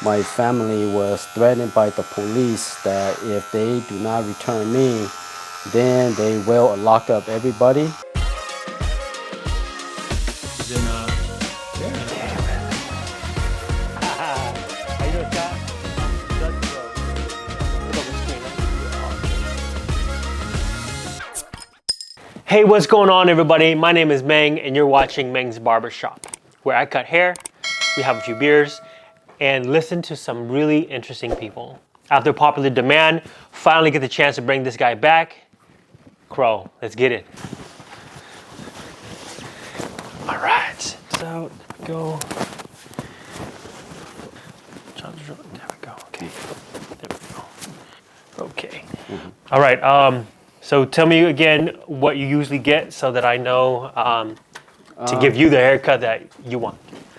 my family was threatened by the police that if they do not return me, then they will lock up everybody. Hey, what's going on, everybody? My name is Meng, and you're watching Meng's Barbershop, where I cut hair, we have a few beers, and listen to some really interesting people. After popular demand, finally get the chance to bring this guy back. Crow, let's get it. All right, so go. There we go. Okay, there we go. Okay. All right. So tell me again what you usually get so that I know to give you the haircut that you want.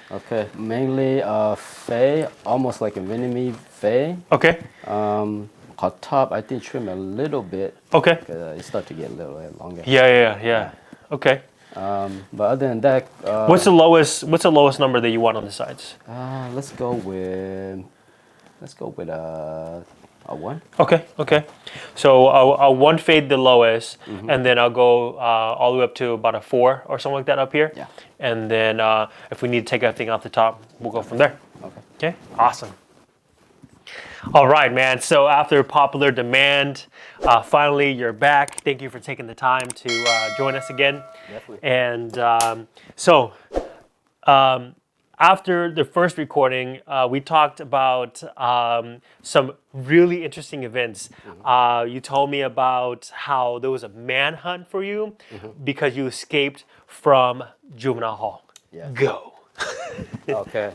Okay, mainly fade, almost like a Vietnamese fade. Okay. On top, I think trim a little bit. Okay. Because it starts to get a little bit longer. Yeah. Okay. But other than that, What's the lowest number that you want on the sides? let's go with a 1. Okay. So I'll one fade the lowest, and then I'll go all the way up to about a 4 or something like that up here. Yeah. And then if we need to take everything off the top, we'll go from there. Okay. Awesome. All right, man. So after popular demand, finally you're back. Thank you for taking the time to join us again. Definitely. And after the first recording, we talked about some really interesting events. You told me about how there was a manhunt for you because you escaped from juvenile hall. Yes. Go. Okay.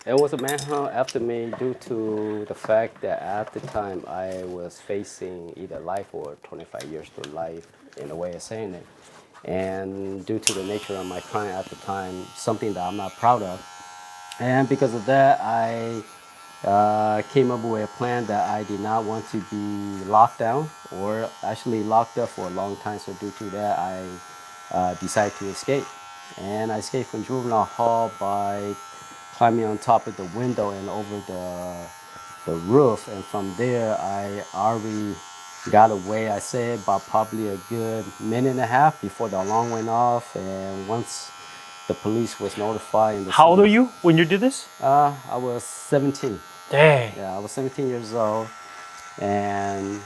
It was a manhunt after me due to the fact that at the time I was facing either life or 25 years to life, in a way of saying it. And due to the nature of my crime at the time, something that I'm not proud of. And because of that, I came up with a plan that I did not want to be locked down or actually locked up for a long time. So due to that, I decided to escape. And I escaped from juvenile hall by climbing on top of the window and over the roof. And from there, I already got away, I say, about probably a good minute and a half before the alarm went off. And once the police was notified. How old are you when you did this? I was 17. Dang. Yeah, I was 17 years old. And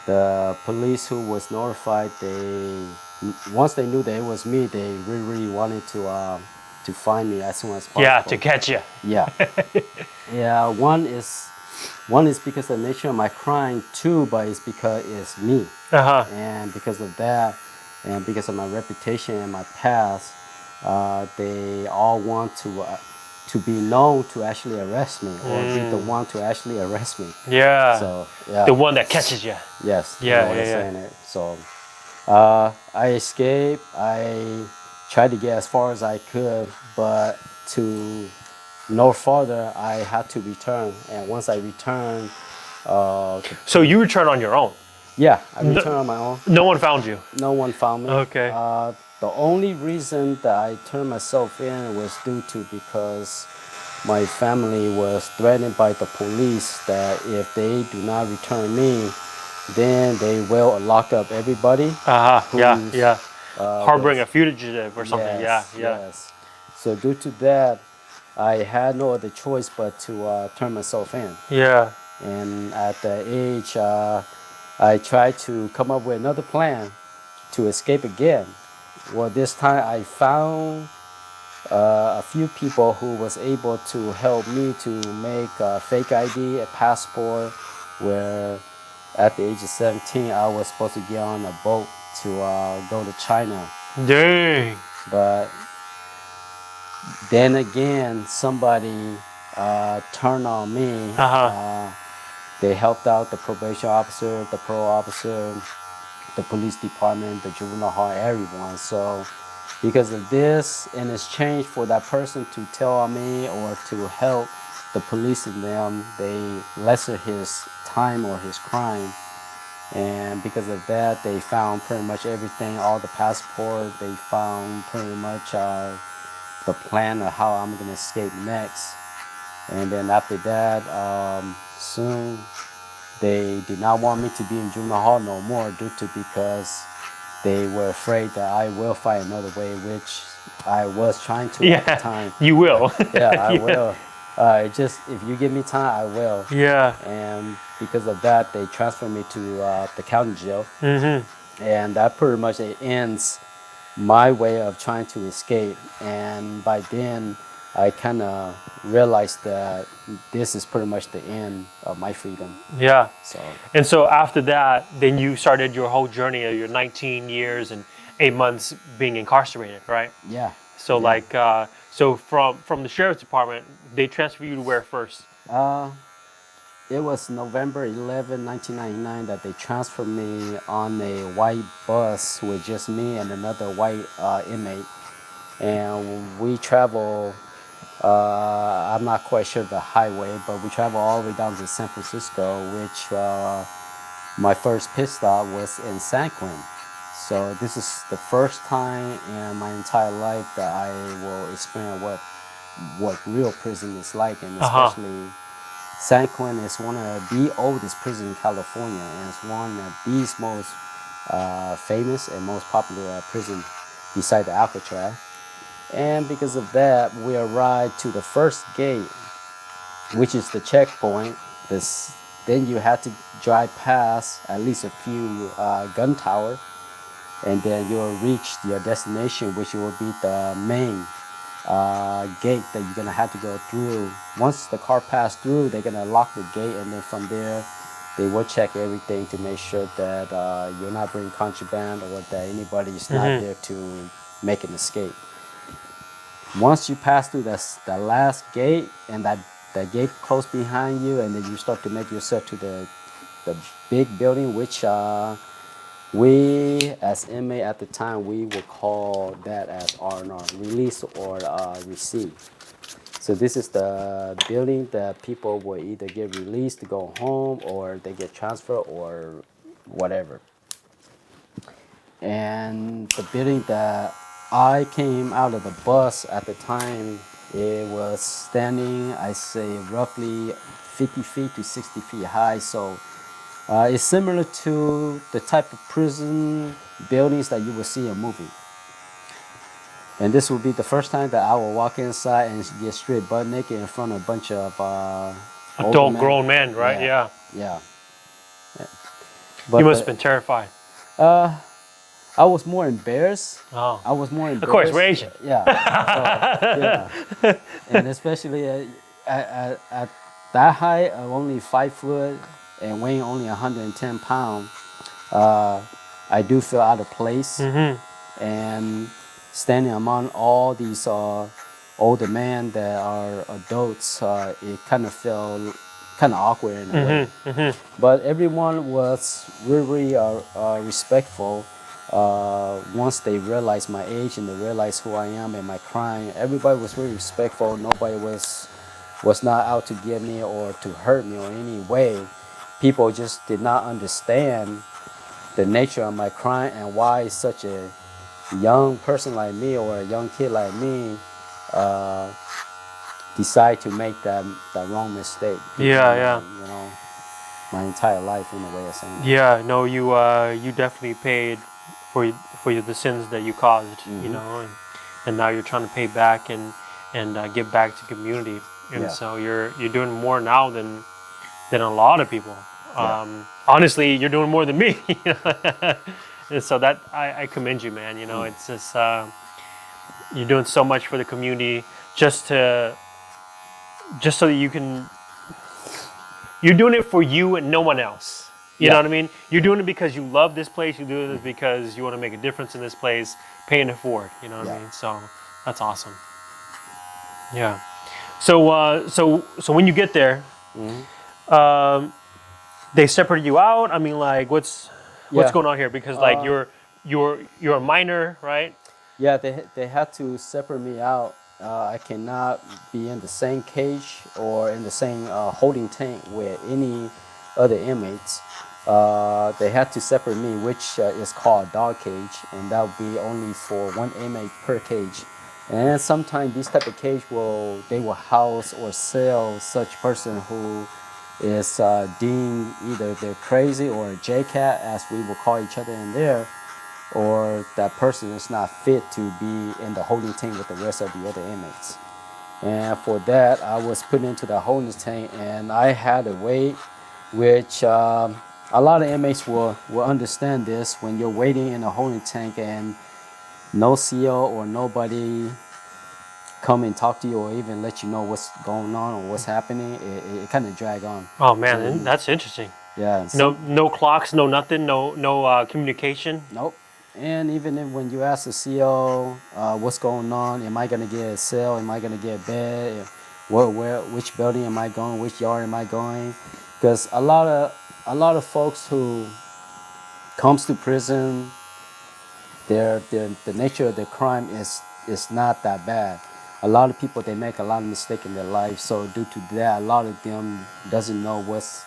the police who was notified, once they knew that it was me, they really wanted to find me as soon as possible. Yeah, to catch you. Yeah. Yeah, one is because of the nature of my crime, too, but it's because it's me. And because of that, and because of my reputation and my past, they all want to be known to actually arrest me or be the one to actually arrest me. Yeah. So yeah. The one that catches you. Yes. Yeah. So I escaped. I tried to get as far as I could, but to no farther, I had to return. And once I returned, so you returned on your own? Yeah, I returned on my own. No one found you? No one found me. Okay. The only reason that I turned myself in was due to because my family was threatened by the police that if they do not return me, then they will lock up everybody. Yeah. Harboring a fugitive or something. Yes. So due to that, I had no other choice but to turn myself in. Yeah. And at the age, I tried to come up with another plan to escape again. Well, this time I found a few people who was able to help me to make a fake ID, a passport, where at the age of 17, I was supposed to get on a boat to go to China. Dang. But then again, somebody turned on me. They helped out the probation officer, the parole officer, the police department, the juvenile hall, everyone. So because of this, in exchange for that person to tell on me or to help the police and them, they lesser his time or his crime. And because of that, they found pretty much everything, all the passport. They found pretty much the plan of how I'm going to escape next. And then after that, soon they did not want me to be in juvenile hall no more due to because they were afraid that I will find another way, which I was trying to at the Yeah, time. you will. Yeah, I Yeah. will. Just if you give me time, I will. Yeah. And because of that, they transferred me to the county jail, Mm-hmm. and that pretty much it ends my way of trying to escape. And by then, I kind of realized that this is pretty much the end of my freedom. Yeah. So And so after that, then you started your whole journey of your 19 years and 8 months being incarcerated, right? yeah, So yeah. like, so from the sheriff's department, they transfer you to where first? It was November 11, 1999 that they transferred me on a white bus with just me and another white inmate. And we travel, I'm not quite sure the highway, but we travel all the way down to San Francisco, which my first pit stop was in San Quentin. So this is the first time in my entire life that I will experience what real prison is like, and Uh-huh. especially San Quentin is one of the oldest prisons in California, and it's one of the most famous and most popular prison beside the Alcatraz. And because of that, we arrived to the first gate, which is the checkpoint. Then you had to drive past at least a few gun tower, and then you'll reach your destination, which will be the main gate that you're gonna have to go through. Once the car pass through, they're gonna lock the gate, and then from there, they will check everything to make sure that you're not bringing contraband or that anybody is not there to make an escape. Once you pass through the last gate and that gate close behind you, and then you start to make yourself to the big building, which we as inmate at the time we would call that as R&R, release or receive. So this is the building that people will either get released to go home or they get transferred or whatever. And the building that I came out of the bus at the time, it was standing, I say, roughly 50 feet to 60 feet high. So it's similar to the type of prison buildings that you will see in a movie. And this will be the first time that I will walk inside and get straight butt naked in front of a bunch of older Adult men. grown men, right? Yeah. Yeah. You But must have been terrified. I was more embarrassed. Oh. I was more Of course, embarrassed. we're Asian. Yeah. So, yeah. And especially at that height of only 5 foot and weighing only 110 pounds, I do feel out of place. And standing among all these older men that are adults, it kind of felt kind of awkward in a way. But everyone was really respectful. Once they realized my age and they realized who I am and my crime, everybody was really respectful. Nobody was not out to get me or to hurt me in any way. People just did not understand the nature of my crime and why such a young person like me or a young kid like me decide to make that wrong mistake. Yeah, yeah. You know, my entire life in a way of saying that. Yeah, no, you definitely paid for the sins that you caused, you know, and now you're trying to pay back and give back to community, and Yeah. so you're doing more now than a lot of people. Yeah. Honestly, you're doing more than me, you know? And so that I commend you, man. You know, it's just you're doing so much for the community just so that you can. You're doing it for you and no one else. You know Yeah. what I mean? You're doing it because you love this place. You're doing it because you want to make a difference in this place, paying it forward. You know what I Yeah. mean? So that's awesome. Yeah. So when you get there, they separate you out. I mean, like, what's Yeah. going on here? Because like you're a minor, right? Yeah, they had to separate me out. I cannot be in the same cage or in the same holding tank with any other inmates. They had to separate me, which is called a dog cage, and that would be only for one inmate per cage. And sometimes these type of cage will house or sell such person who is deemed either they're crazy or a J-cat, as we will call each other in there, or that person is not fit to be in the holding tank with the rest of the other inmates. And for that, I was put into the holding tank, and I had a wait, which a lot of inmates will understand this. When you're waiting in a holding tank and no CO or nobody come and talk to you or even let you know what's going on or what's happening, it kind of drag on. Oh man, that's interesting. Yeah. No clocks, no nothing, no communication. Nope. And even if when you ask the CO what's going on, am I gonna get a cell? Am I gonna get a bed? Which building am I going? Which yard am I going? Because a lot of folks who comes to prison, the nature of the crime is not that bad. A lot of people, they make a lot of mistakes in their life, so due to that, a lot of them doesn't know what's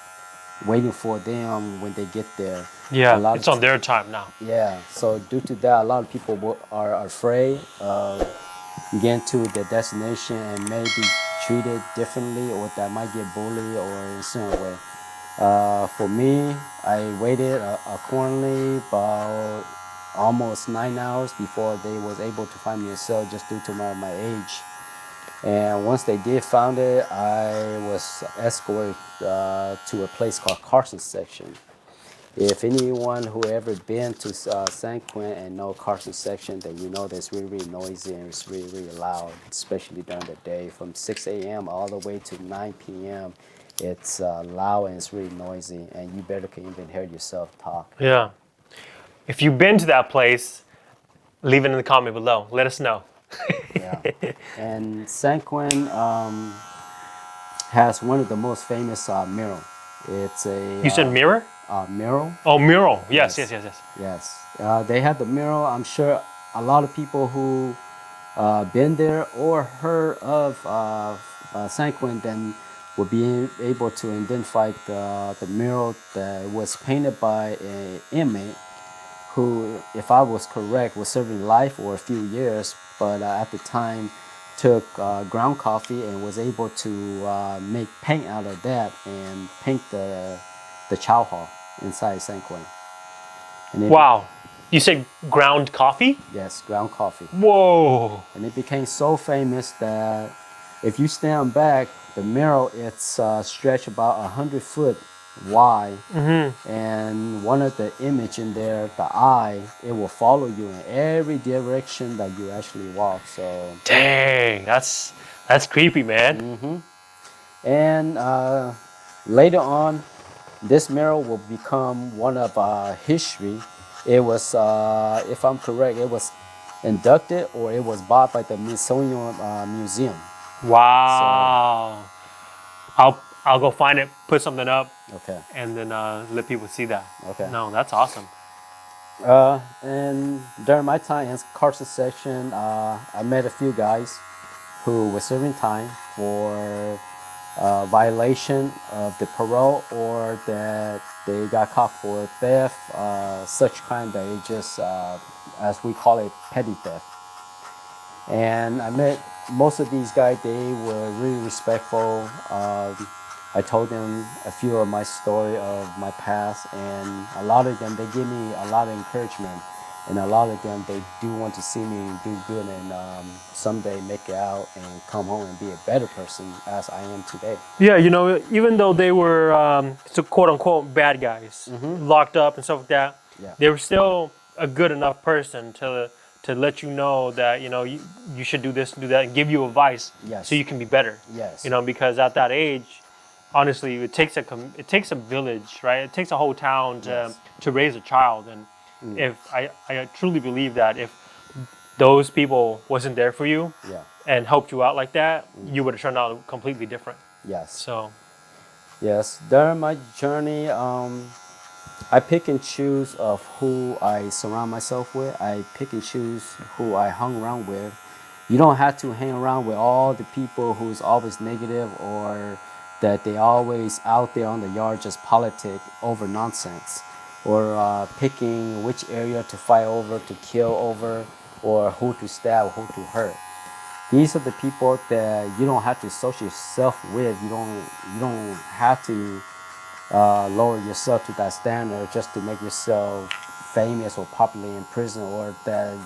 waiting for them when they get there. Yeah, it's on their time now. Yeah, so due to that, a lot of people are afraid of getting to their destination and maybe treated differently, or that might get bullied or in a certain way. For me, I waited accordingly about almost 9 hours before they was able to find me a cell, just due to my age. And once they did found it, I was escorted to a place called Carson Section. If anyone who ever been to San Quentin and know Carson Section, then you know that it's really, really noisy and it's really, really loud, especially during the day. From 6 a.m. all the way to 9 p.m., it's loud and it's really noisy, and you better can even hear yourself talk. Yeah. If you've been to that place, leave it in the comment below. Let us know. Yeah. And San Quentin has one of the most famous mural. It's a You said mirror? mural. Oh, mural. Yes. Yes. They have the mural. I'm sure a lot of people who been there or heard of San Quentin will be able to identify the mural that was painted by an inmate who, if I was correct, was serving life or a few years, but at the time took ground coffee and was able to make paint out of that and paint the chow hall inside San Quentin. Wow. You said ground coffee? Yes, ground coffee. Whoa. And it became so famous that if you stand back, the mural, it's stretched about 100 foot wide. And one of the image in there, the eye, it will follow you in every direction that you actually walk. So dang, that's creepy, man. and later on, this mural will become one of history. It was, if I'm correct, it was inducted or it was bought by the Smithsonian Museum. Wow. I'll go find it, put something up, Okay. and then let people see that. Okay. No, that's awesome. And during my time in Carson Section, I met a few guys who were serving time for violation of the parole, or that they got caught for theft, such crime that it just, as we call it, petty theft. And I met most of these guys. They were really respectful. I told them a few of my story of my past, and a lot of them, they give me a lot of encouragement, and a lot of them, they do want to see me do good and someday make it out and come home and be a better person as I am today. Yeah, you know, even though they were so quote unquote bad guys, locked up and stuff like that, Yeah. they were still a good enough person to let you know that, you know, you should do this, do that, and give you advice. Yes. So you can be better. Yes. You know, because at that age, honestly, it takes a village, right? It takes a whole town to raise a child. And if I truly believe that if those people wasn't there for you and helped you out like that, you would have turned out completely different. Yes. So Yes. During my journey, I pick and choose of who I surround myself with. I pick and choose who I hung around with. You don't have to hang around with all the people who's always negative, or that they always out there on the yard just politic over nonsense, or picking which area to fight over, to kill over, or who to stab, who to hurt. these are the people that you don't have to associate yourself with. You don't have to lower yourself to that standard just to make yourself famous or popular in prison, or that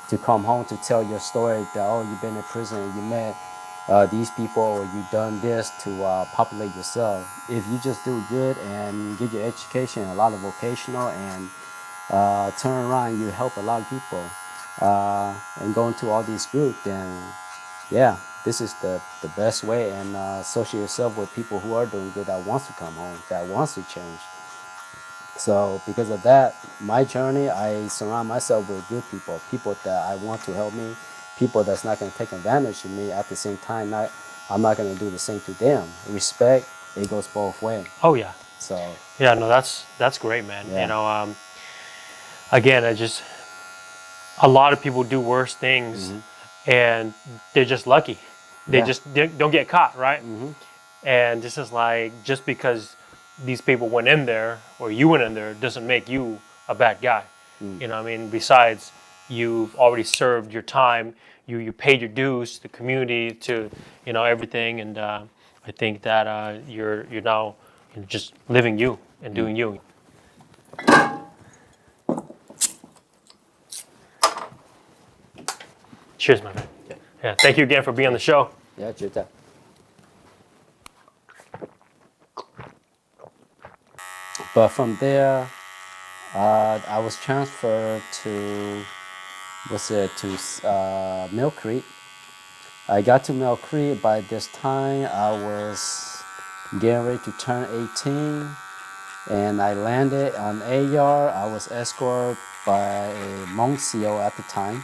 to come home to tell your story that, oh, you've been in prison, you met these people, or you done this to populate yourself. If you just do good and get your education, a lot of vocational, and turn around, you help a lot of people, and go into all these groups, then yeah, this is the best way. And associate yourself with people who are doing good, that wants to come home, that wants to change. So because of that, my journey, I surround myself with good people, people that I want to help me, people that's not going to take advantage of me. At the same time, I'm not going to do the same to them. Respect, it goes both ways. Oh yeah. So yeah, no, that's great, man. Yeah. You know, again, a lot of people do worse things, and they're just lucky. They Yeah. just don't get caught, right? And this is like, just because these people went in there or you went in there doesn't make you a bad guy. You know what I mean? Besides, you've already served your time. You paid your dues to the community, to, you know, everything. And I think that you're now just living you and doing you. Cheers, my man. Yeah, thank you again for being on the show. yeah, Juta. But from there, I was transferred to Mill Creek. I got to Mill Creek. By this time, I was getting ready to turn 18, and I landed on A yard. I was escorted by a Meng at the time.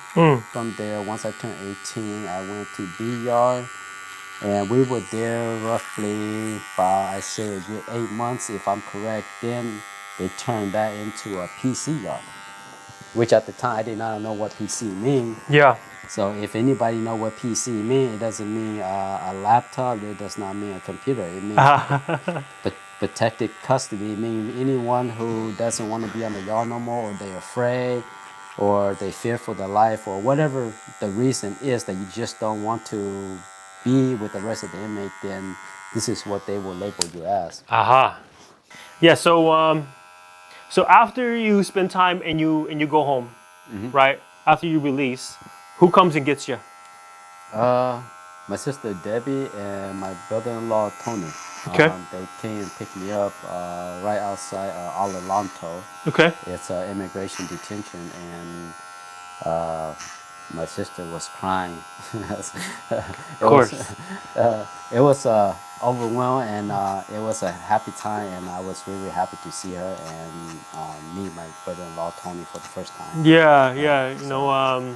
From there, once I turned 18, I went to B yard, and we were there roughly by, I say, a good 8 months, if I'm correct. Then they turned that into a PC yard, which at the time I did not know what PC mean. Yeah. So if anybody know what PC mean, it doesn't mean a laptop. It does not mean a computer. It means protected custody. It means anyone who doesn't want to be on the yard no more, or they're afraid, or they fear for their life, or whatever the reason is that you just don't want to be with the rest of the inmate, then this is what they will label you as. Aha. Yeah. So after you spend time and you go home, right? After you release, who comes and gets you? My sister Debbie and my brother-in-law Tony. Okay. They came and picked me up right outside Alalonto. Okay. It's immigration detention, and my sister was crying. Of course. It was overwhelming, and it was a happy time, and I was really happy to see her and meet my brother-in-law Tony for the first time. Yeah. Yeah. You know,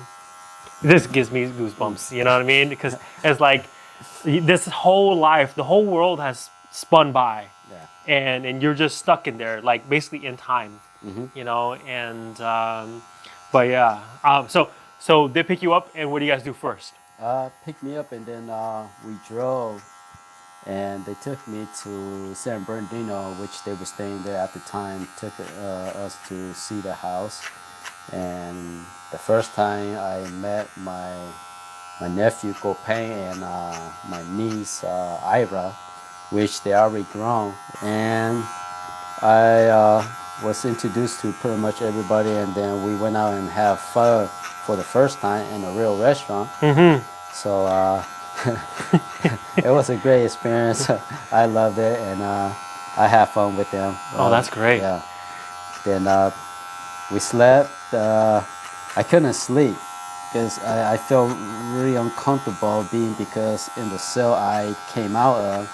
this gives me goosebumps. You know what I mean? Because it's like this whole life, the whole world has spun by, and you're just stuck in there, like basically in time. You know, and but yeah. So they pick you up, and what do you guys do first? Picked me up, and then we drove, and they took me to San Bernardino, which they were staying there at the time. Took us to see the house, and the first time I met my nephew Copain and my niece Ira, which they already grown, and I was introduced to pretty much everybody, and then we went out and have fun for the first time in a real restaurant. So it was a great experience. I loved it, and I had fun with them. Oh, that's great. Yeah. Then we slept. I couldn't sleep because I felt really uncomfortable because in the cell I came out of,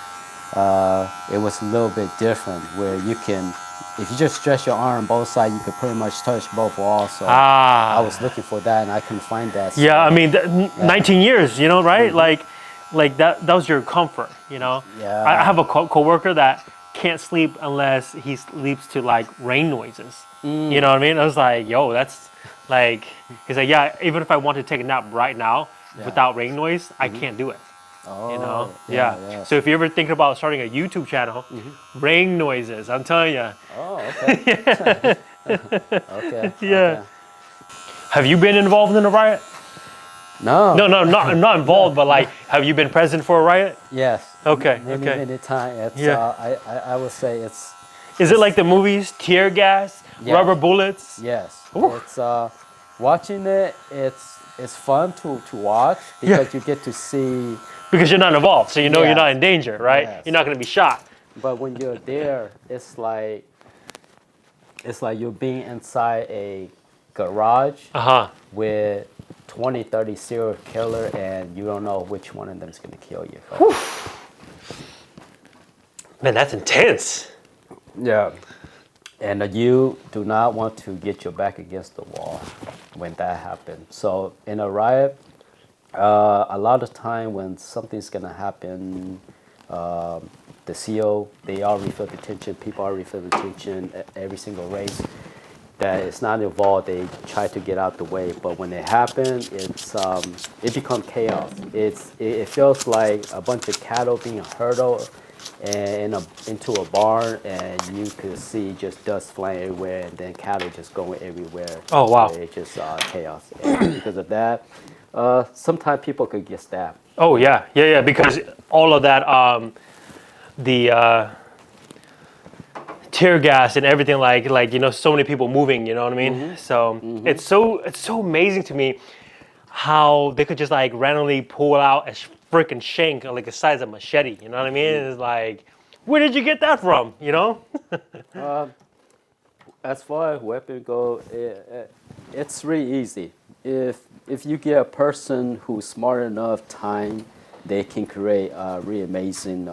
it was a little bit different, where you can, if you just stretch your arm both sides, you could pretty much touch both walls. So I was looking for that, and I couldn't find that. So, yeah, I mean, 19 years, you know, right? Like that was your comfort, you know? Yeah. I have a coworker that can't sleep unless he sleeps to like rain noises. You know what I mean? I was like, yo, that's like, he's like, yeah, even if I want to take a nap right now without rain noise, I can't do it. Oh, You know? yeah. Yeah. So if you're ever thinking about starting a YouTube channel, rain noises, I'm telling you. Oh, okay. Okay. Yeah. Okay. Have you been involved in a riot? No. No, not involved, but like, have you been present for a riot? Yes. Okay, Many, okay. many times. It's, Yeah. I would say it's. Is it like the movies, tear gas, Yeah. rubber bullets? Yes. Ooh. It's watching it. It's fun to watch because you get to see. Because you're not involved, so you know you're not Yes. in danger, right? Yes. You're not going to be shot. But when you're there, it's like you're being inside a garage Uh-huh. with 20, 30 serial killer, and you don't know which one of them is going to kill you. Man, that's intense. Yeah. And you do not want to get your back against the wall when that happens. So in a riot, a lot of time when something's going to happen, the CO, they already feel the tension, people already feel the tension, every single race that is not involved, they try to get out the way. But when it happens, it becomes chaos. It feels like a bunch of cattle being herded into a barn, and you could see just dust flying everywhere, and then cattle just going everywhere. Oh, wow. It's just chaos. And because of that, sometimes people could get stabbed. Oh, yeah. Yeah, because all of that, the tear gas and everything, like so many people moving, you know what I mean? So it's so amazing to me how they could just like randomly pull out a freaking shank like the size of a machete, you know what I mean? It's like, where did you get that from, you know? As far as weapon go, it's really easy. If you get a person who's smart enough, time, they can create a really amazing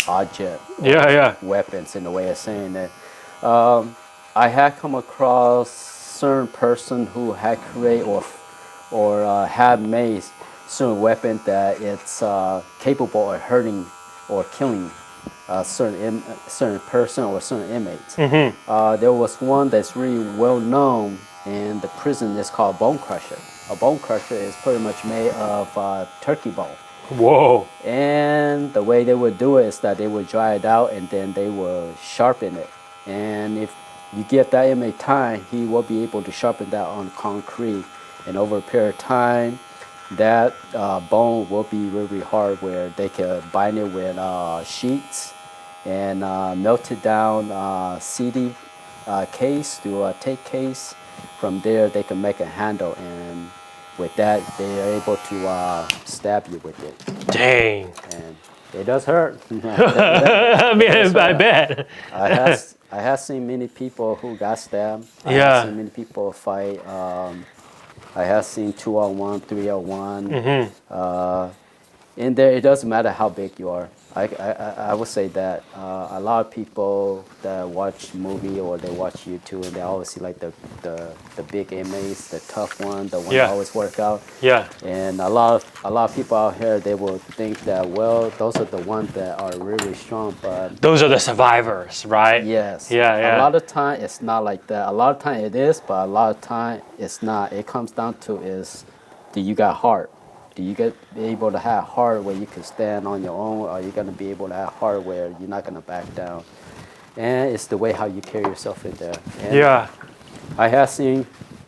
object. Yeah. Weapons in a way of saying that. I had come across certain person who had created or had made certain weapon that it's capable of hurting or killing certain person or certain inmates. There was one that's really well known in the prison. It's called bone crusher. A bone crusher is pretty much made of turkey bone. Whoa. And the way they would do it is that they would dry it out and then they would sharpen it. And if you give that inmate time, he will be able to sharpen that on concrete. And over a period of time, that bone will be really hard where they can bind it with sheets and melt it down CD case to a tape case. From there, they can make a handle, and with that, they are able to stab you with it. Dang. And it does hurt. I mean, I bet. I have seen many people who got stabbed. I Yeah. have seen many people fight. I have seen 2-on-1, 3-on-1. In there, it doesn't matter how big you are. I would say that a lot of people that watch movie or they watch YouTube and they always see like the big inmates, the tough one, the one that always work out. Yeah. And a lot of people out here, they will think that, well, those are the ones that are really strong, but Those are the survivors, right? yes. Yeah. A lot of time it's not like that. A lot of time it is, but a lot of time it's not. It comes down to is, do you got heart? Do you be able to have heart where you can stand on your own, or are you gonna be able to have heart where you're not gonna back down? And it's the way how you carry yourself in there. And Yeah. I have seen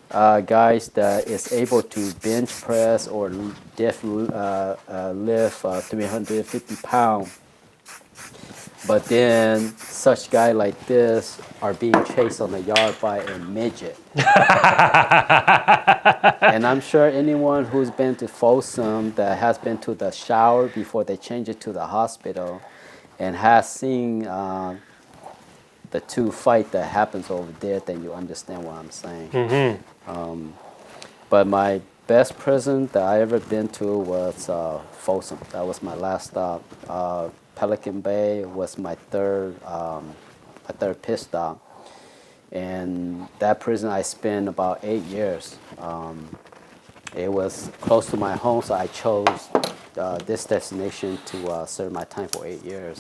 guys that is able to bench press or lift 350 pounds. But then such guy like this are being chased on the yard by a midget. And I'm sure anyone who's been to Folsom that has been to the shower before they change it to the hospital and has seen the two fight that happens over there, then you understand what I'm saying. But my best prison that I ever been to was Folsom. That was my last stop. Pelican Bay was my third pit stop. And that prison I spent about 8 years. It was close to my home, so I chose this destination to serve my time for 8 years.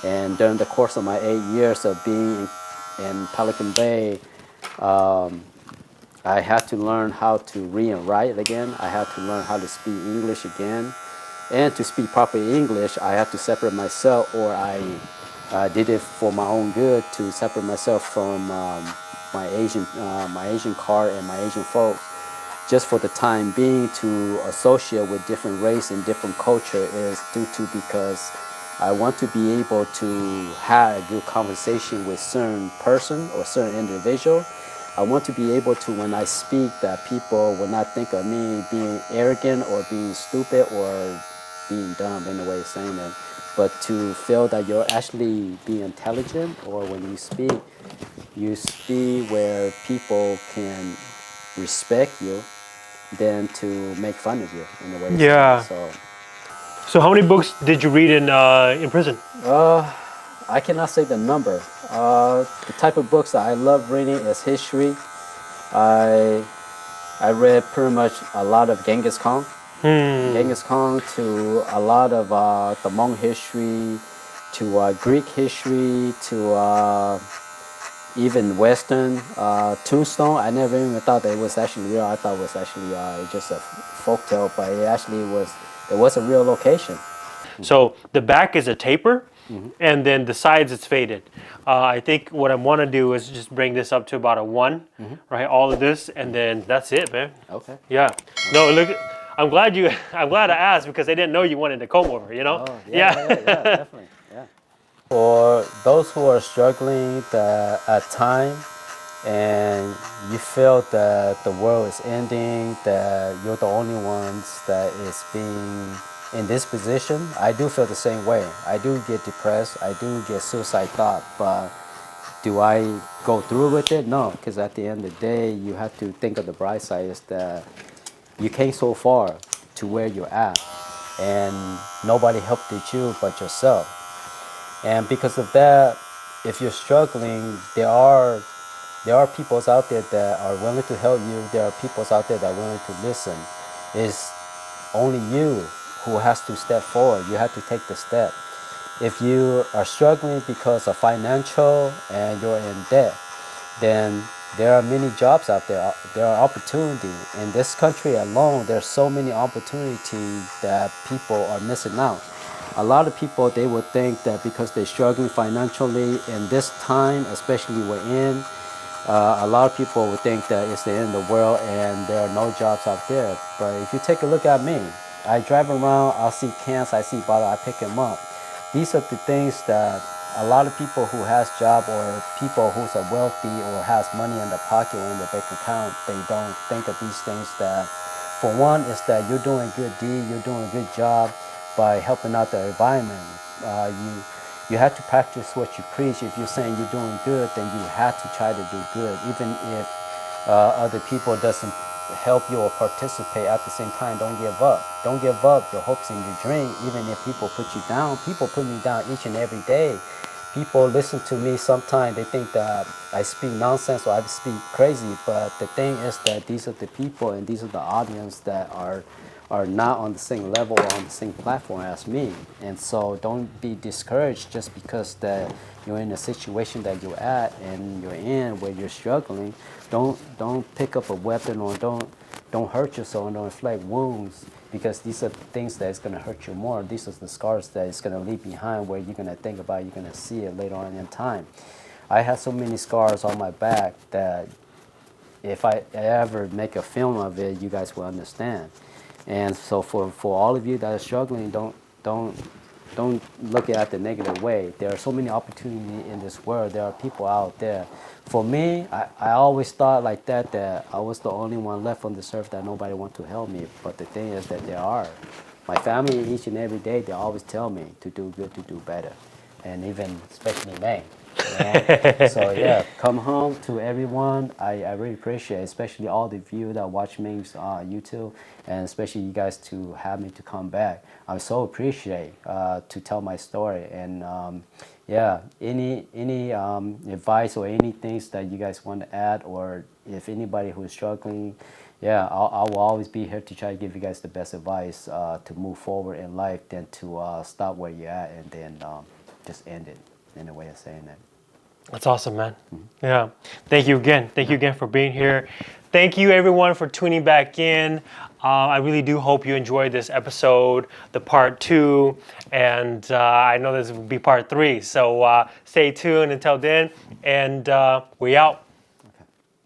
And during the course of my 8 years of being in Pelican Bay, I had to learn how to read and write again. I had to learn how to speak English again. And to speak proper English, I had to separate myself, or I did it for my own good to separate myself from my Asian car and my Asian folks. just for the time being to associate with different race and different culture is due to because I want to be able to have a good conversation with certain person or certain individual. I want to be able to, when I speak, that people will not think of me being arrogant or being stupid or being dumb in a way of saying it, but to feel that you're actually being intelligent, or when you speak where people can respect you than to make fun of you in a way of Yeah. saying it. So how many books did you read in prison? I cannot say the number. The type of books that I love reading is history. I I read pretty much a lot of Genghis Khan. Genghis Khan to a lot of the Meng history, to Greek history, to even Western tombstone. I never even thought that it was actually real. I thought it was actually just a folk tale, but it actually was. It was a real location. So the back is a taper, and then the sides it's faded. I think what I want to do is just bring this up to about a 1, right? All of this, and then that's it, man. Okay. Yeah. No, look. I'm glad you. I'm glad I asked because I didn't know you wanted to comb over. You know. Oh, yeah, definitely. Yeah. For those who are struggling at time and you feel that the world is ending, that you're the only ones that is being in this position, I do feel the same way. I do get depressed. I do get suicide thought, but do I go through with it? No, because at the end of the day, you have to think of the bright side is that you came so far to where you're at, and nobody helped you but yourself. And because of that, if you're struggling, there are people out there that are willing to help you. There are people out there that are willing to listen. It's only you who has to step forward. You have to take the step. If you are struggling because of financial and you're in debt, then there are many jobs out there. There are opportunities. In this country alone, there's so many opportunities that people are missing out. A lot of people, they would think that because they're struggling financially in this time, especially we're in, a lot of people would think that it's the end of the world and there are no jobs out there. But if you take a look at me, I drive around, I see cans, I see bottles, I pick them up. These are the things that a lot of people who has job or people who's are wealthy or has money in the pocket or in the bank account, they don't think of these things. That for one is that you're doing a good deed, you're doing a good job by helping out the environment. You have to practice what you preach. If you're saying you're doing good, then you have to try to do good, even if other people doesn't help you or participate at the same time. Don't give up. Don't give up your hopes and your dream, even if people put you down. People put me down each and every day. People listen to me sometimes, they think that I speak nonsense or I speak crazy, but the thing is that these are the people and these are the audience that are not on the same level or on the same platform as me. And so don't be discouraged just because that you're in a situation that you're at and you're in where you're struggling. Don't pick up a weapon or don't hurt yourself and don't inflict wounds, because these are things that is going to hurt you more. These are the scars that is going to leave behind where you're going to think about, you're going to see it later on in time. I have so many scars on my back that if I ever make a film of it, you guys will understand. And so for all of you that are struggling, don't look at it the negative way. There are so many opportunities in this world. There are people out there. For me, I always thought like that I was the only one left on this earth that nobody wants to help me. But the thing is that there are. My family, each and every day, they always tell me to do good, to do better. And even especially Meng. So yeah, come home to everyone. I really appreciate it, especially all the you that watch Meng's YouTube, and especially you guys to have me to come back. I so appreciate to tell my story. And yeah, any advice or any things that you guys want to add, or if anybody who is struggling, yeah, I will always be here to try to give you guys the best advice to move forward in life than to stop where you're at and then just end it, in a way of saying that. That's awesome, man. Yeah. Thank you again. Thank you again for being here. Thank you, everyone, for tuning back in. I really do hope you enjoyed this episode, the part 2, and I know this will be part 3. So stay tuned until then, and we out.